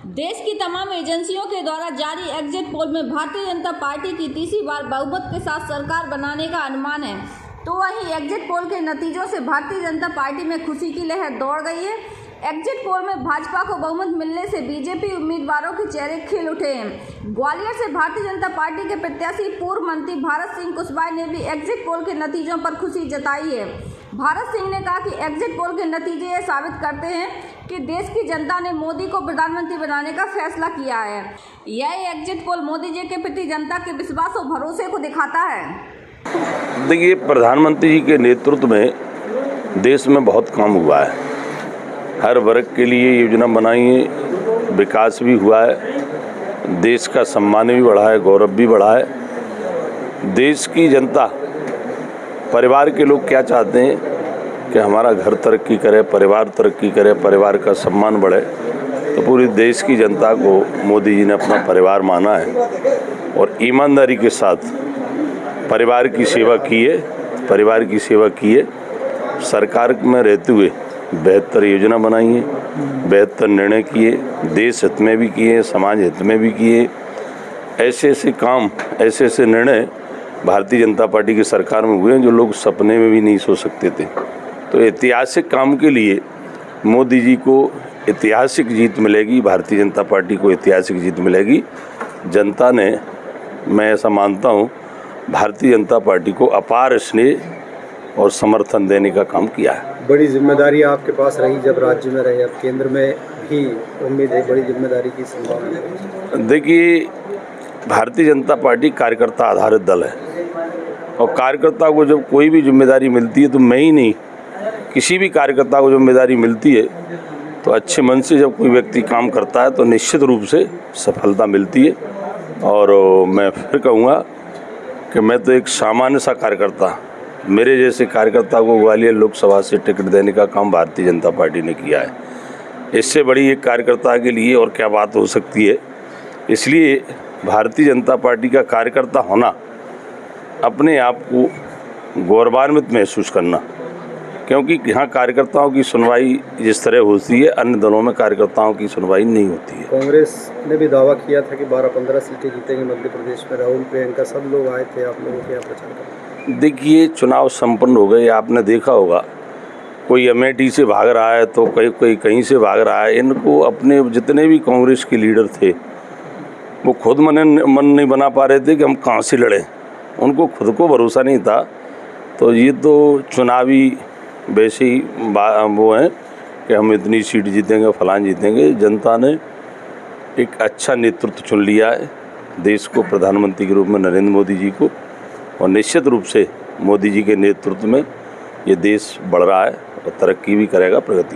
देश की तमाम एजेंसियों के द्वारा जारी एग्जिट पोल में भारतीय जनता पार्टी की तीसरी बार बहुमत के साथ सरकार बनाने का अनुमान है। तो वहीं एग्जिट पोल के नतीजों से भारतीय जनता पार्टी में खुशी की लहर दौड़ गई है। एग्जिट पोल में भाजपा को बहुमत मिलने से बीजेपी उम्मीदवारों के चेहरे खिल उठे हैं। ग्वालियर से भारतीय जनता पार्टी के प्रत्याशी पूर्व मंत्री भारत सिंह कुशवाहा ने भी एग्जिट पोल के नतीजों पर खुशी जताई है। भारत सिंह ने कहा कि एग्जिट पोल के नतीजे ये साबित करते हैं कि देश की जनता ने मोदी को प्रधानमंत्री बनाने का फैसला किया है। यह एग्जिट पोल मोदी जी के प्रति जनता के विश्वास और भरोसे को दिखाता है। देखिए, प्रधानमंत्री जी के नेतृत्व में देश में बहुत काम हुआ है। हर वर्ग के लिए योजना बनाई है, विकास भी हुआ है, देश का सम्मान भी बढ़ा है, गौरव भी बढ़ा है। देश की जनता, परिवार के लोग क्या चाहते हैं कि हमारा घर तरक्की करे, परिवार तरक्की करे, परिवार का सम्मान बढ़े। तो पूरी देश की जनता को मोदी जी ने अपना परिवार माना है और ईमानदारी के साथ परिवार की सेवा की है। परिवार की सेवा की है, सरकार में रहते हुए बेहतर योजना बनाई है, बेहतर निर्णय किए, देश हित में भी किए, समाज हित में भी किए। ऐसे ऐसे काम, ऐसे ऐसे निर्णय भारतीय जनता पार्टी की सरकार में हुए हैं जो लोग सपने में भी नहीं सोच सकते थे। तो ऐतिहासिक काम के लिए मोदी जी को ऐतिहासिक जीत मिलेगी, भारतीय जनता पार्टी को ऐतिहासिक जीत मिलेगी। जनता ने, मैं ऐसा मानता हूँ, भारतीय जनता पार्टी को अपार स्नेह और समर्थन देने का काम किया है। बड़ी जिम्मेदारी आपके पास रही जब राज्य में रहे, अब केंद्र में भी उम्मीद है बड़ी जिम्मेदारी की संभावना। देखिए, भारतीय जनता पार्टी कार्यकर्ता आधारित दल है और कार्यकर्ता को जब कोई भी जिम्मेदारी मिलती है, तो मैं ही नहीं, किसी भी कार्यकर्ता को जिम्मेदारी मिलती है तो अच्छे मन से जब कोई व्यक्ति काम करता है तो निश्चित रूप से सफलता मिलती है। और मैं फिर कहूँगा कि मैं तो एक सामान्य सा कार्यकर्ता, मेरे जैसे कार्यकर्ता को ग्वालियर लोकसभा से टिकट देने का काम भारतीय जनता पार्टी ने किया है। इससे बड़ी एक कार्यकर्ता के लिए और क्या बात हो सकती है। इसलिए भारतीय जनता पार्टी का कार्यकर्ता होना, अपने आप को गौरवान्वित महसूस करना, क्योंकि यहाँ कार्यकर्ताओं की सुनवाई जिस तरह होती है, अन्य दलों में कार्यकर्ताओं की सुनवाई नहीं होती है। कांग्रेस ने भी दावा किया था कि 12-15 सीटें जीतेंगे मध्य प्रदेश में। राहुल, प्रियंका सब लोग आए थे, आप लोगों के यहाँ प्रचार करने। देखिए, चुनाव संपन्न हो गए, आपने देखा होगा, कोई अमेठी से भाग रहा है तो कोई कहीं से भाग रहा है। इनको अपने जितने भी कांग्रेस के लीडर थे वो खुद मन नहीं बना पा रहे थे कि हम कहाँ से लड़ें। उनको खुद को भरोसा नहीं था। तो ये तो चुनावी वैसे ही वो हैं कि हम इतनी सीट जीतेंगे, फलान जीतेंगे। जनता ने एक अच्छा नेतृत्व चुन लिया है देश को, प्रधानमंत्री के रूप में नरेंद्र मोदी जी को, और निश्चित रूप से मोदी जी के नेतृत्व में ये देश बढ़ रहा है और तरक्की भी करेगा, प्रगति।